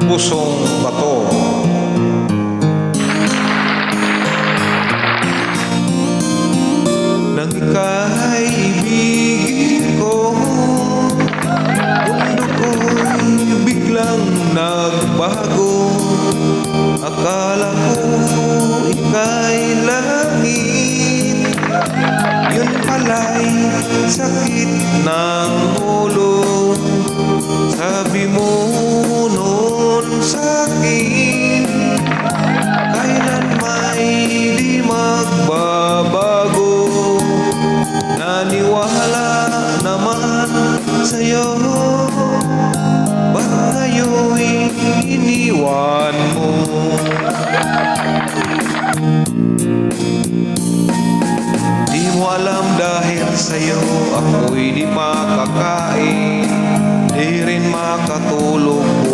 pusong bato. Nang ika'y ibigin ko, mundo ko'y biglang nagbago. Akala ko ika'y langit, yun pala'y sakit ng ulo. Sabi mo noon sa'kin, kailan may di magbabago. Naniwala naman sa'yo, ba't ngayon'y iniwan mo? Di mo alam dahil sa'yo ako'y di makakain, di rin makatulog